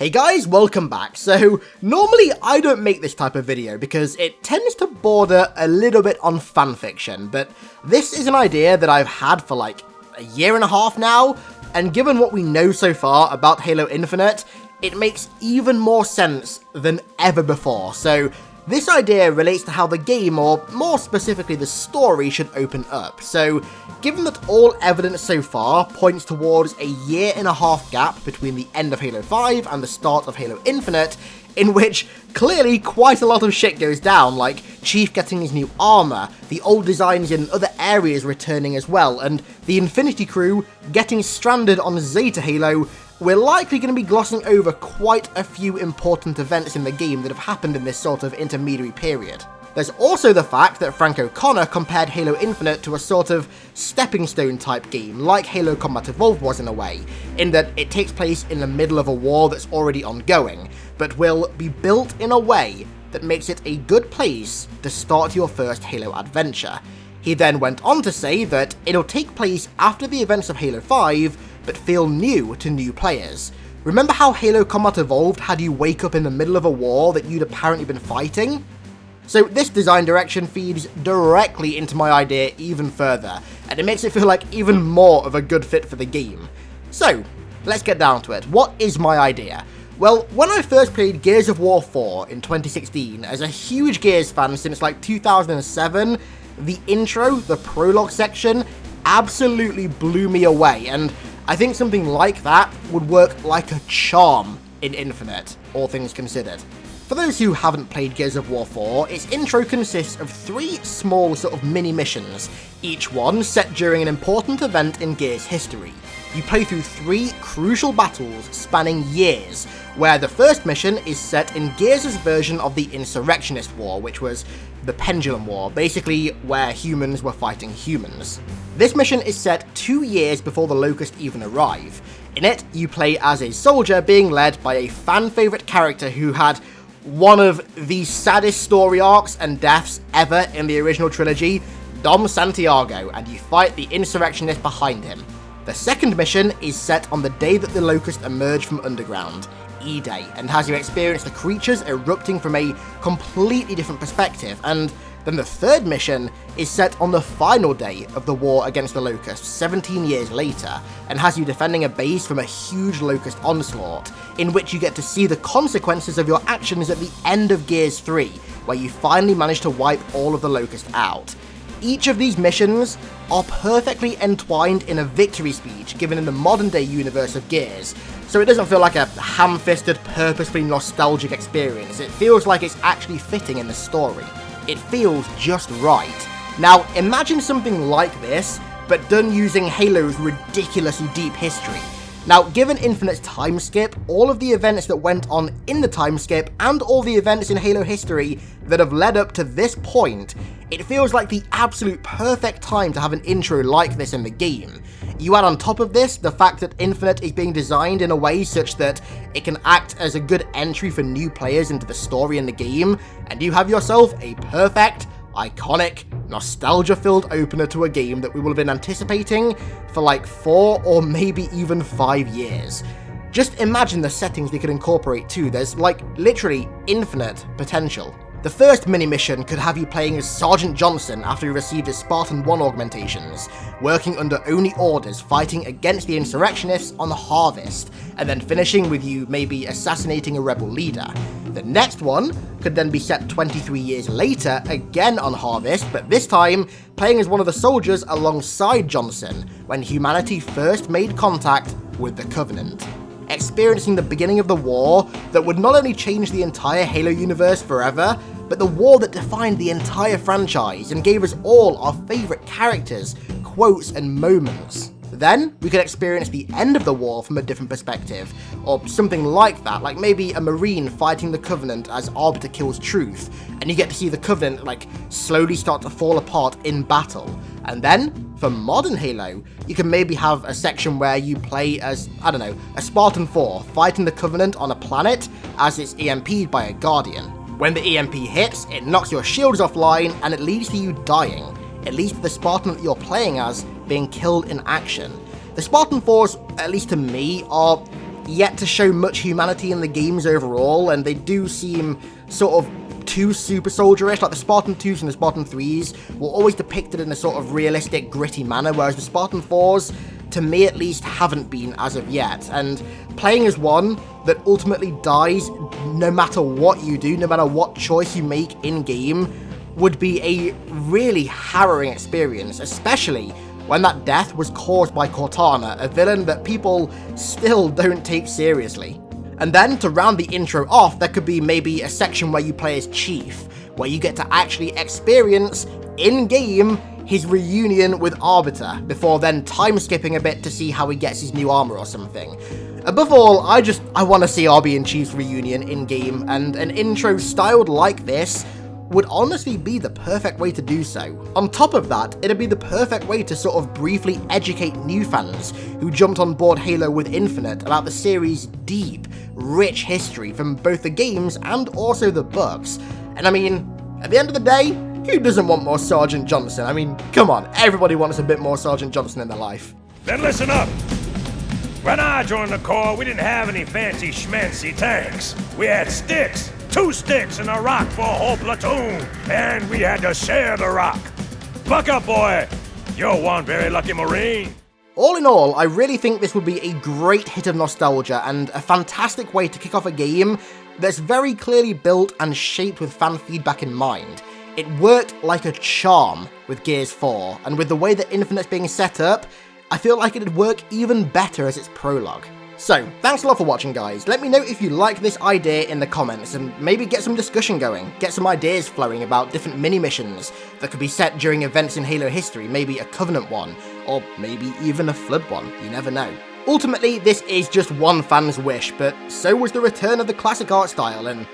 Hey guys, welcome back. So, normally I don't make this type of video because it tends to border a little bit on fanfiction, but this is an idea that I've had for like a year and a half now, and given what we know so far about Halo Infinite, it makes even more sense than ever before. So, this idea relates to how the game, or more specifically the story, should open up. So, given that all evidence so far points towards a year-and-a-half gap between the end of Halo 5 and the start of Halo Infinite, in which clearly quite a lot of shit goes down, like Chief getting his new armor, the old designs in other areas returning as well, and the Infinity Crew getting stranded on Zeta Halo, we're likely going to be glossing over quite a few important events in the game that have happened in this sort of intermediary period. There's also the fact that Frank O'Connor compared Halo Infinite to a sort of stepping stone type game, like Halo Combat Evolved was in a way, in that it takes place in the middle of a war that's already ongoing, but will be built in a way that makes it a good place to start your first Halo adventure. He then went on to say that it'll take place after the events of Halo 5, but feel new to new players. Remember how Halo Combat Evolved had you wake up in the middle of a war that you'd apparently been fighting? So this design direction feeds directly into my idea even further, and it makes it feel like even more of a good fit for the game. So, let's get down to it. What is my idea? Well, when I first played Gears of War 4 in 2016, as a huge Gears fan since like 2007, the intro, the prologue section, absolutely blew me away, and I think something like that would work like a charm in Infinite, all things considered. For those who haven't played Gears of War 4, its intro consists of 3 small sort of mini missions, each one set during an important event in Gears history. You play through 3 crucial battles spanning years, where the first mission is set in Gears' version of the Insurrectionist War, which was the Pendulum War, basically where humans were fighting humans. This mission is set 2 years before the Locust even arrive. In it, you play as a soldier being led by a fan-favourite character who had one of the saddest story arcs and deaths ever in the original trilogy, Dom Santiago, and you fight the insurrectionist behind him. The second mission is set on the day that the Locust emerged from underground, E-Day, and has you experience the creatures erupting from a completely different perspective, and then the third mission is set on the final day of the war against the Locust, 17 years later, and has you defending a base from a huge Locust onslaught, in which you get to see the consequences of your actions at the end of Gears 3, where you finally manage to wipe all of the Locust out. Each of these missions are perfectly entwined in a victory speech given in the modern day universe of Gears, so it doesn't feel like a ham-fisted, purposefully nostalgic experience. It feels like it's actually fitting in the story. It feels just right. Now, imagine something like this, but done using Halo's ridiculously deep history. Now, given Infinite's time skip, all of the events that went on in the time skip, and all the events in Halo history that have led up to this point, it feels like the absolute perfect time to have an intro like this in the game. You add on top of this the fact that Infinite is being designed in a way such that it can act as a good entry for new players into the story in the game, and you have yourself a perfect, iconic, nostalgia-filled opener to a game that we will have been anticipating for like 4 or maybe even 5 years. Just imagine the settings they could incorporate too. There's like literally infinite potential. The first mini-mission could have you playing as Sergeant Johnson after he received his Spartan 1 augmentations, working under Oni orders fighting against the insurrectionists on the Harvest, and then finishing with you maybe assassinating a rebel leader. The next one could then be set 23 years later, again on Harvest, but this time playing as one of the soldiers alongside Johnson, when humanity first made contact with the Covenant. Experiencing the beginning of the war that would not only change the entire Halo universe forever, but the war that defined the entire franchise and gave us all our favourite characters, quotes and moments. Then, we could experience the end of the war from a different perspective, or something like that, like maybe a Marine fighting the Covenant as Arbiter kills Truth, and you get to see the Covenant like slowly start to fall apart in battle. And then, for modern Halo, you can maybe have a section where you play as, I don't know, a Spartan 4 fighting the Covenant on a planet as it's EMP'd by a Guardian. When the EMP hits, it knocks your shields offline and it leads to you dying. It leads to the Spartan that you're playing as being killed in action. The Spartan 4s, at least to me, are yet to show much humanity in the games overall, and they do seem sort of too super soldierish. Like the Spartan 2s and the Spartan 3s were always depicted in a sort of realistic, gritty manner, whereas the Spartan 4s, to me at least, haven't been as of yet. And playing as one that ultimately dies no matter what you do, no matter what choice you make in-game, would be a really harrowing experience, especially when that death was caused by Cortana, a villain that people still don't take seriously. And then, to round the intro off, there could be maybe a section where you play as Chief, where you get to actually experience, in-game, his reunion with Arbiter, before then time-skipping a bit to see how he gets his new armor or something. Above all, I want to see Arby and Chief's reunion in-game, and an intro styled like this would honestly be the perfect way to do so. On top of that, it'd be the perfect way to sort of briefly educate new fans who jumped on board Halo with Infinite about the series' deep, rich history from both the games and also the books. And I mean, at the end of the day, who doesn't want more Sergeant Johnson? I mean, come on, everybody wants a bit more Sergeant Johnson in their life. Then listen up! When I joined the Corps, we didn't have any fancy schmancy tanks. We had sticks. 2 sticks and a rock for a whole platoon, and we had to share the rock. Buck up, boy. You're one very lucky Marine. All in all, I really think this would be a great hit of nostalgia and a fantastic way to kick off a game that's very clearly built and shaped with fan feedback in mind. It worked like a charm with Gears 4, and with the way that Infinite's being set up, I feel like it'd work even better as its prologue. So, thanks a lot for watching, guys. Let me know if you like this idea in the comments, and maybe get some discussion going. Get some ideas flowing about different mini-missions that could be set during events in Halo history, maybe a Covenant one, or maybe even a Flood one, you never know. Ultimately, this is just one fan's wish, but so was the return of the classic art style, and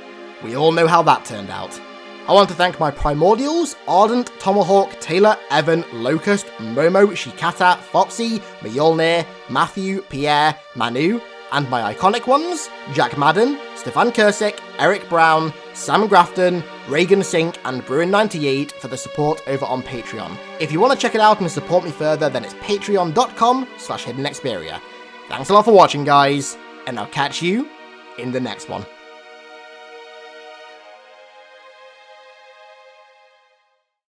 we all know how that turned out. I want to thank my Primordials, Ardent, Tomahawk, Taylor, Evan, Locust, Momo, Shikata, Foxy, Mjolnir, Matthew, Pierre, Manu, and my iconic ones, Jack Madden, Stefan Curcic, Eric Brown, Sam Grafton, Regan Sink, and Bruin98 for the support over on Patreon. If you want to check it out and support me further, then it's patreon.com/HiddenXperia. Thanks a lot for watching, guys, and I'll catch you in the next one.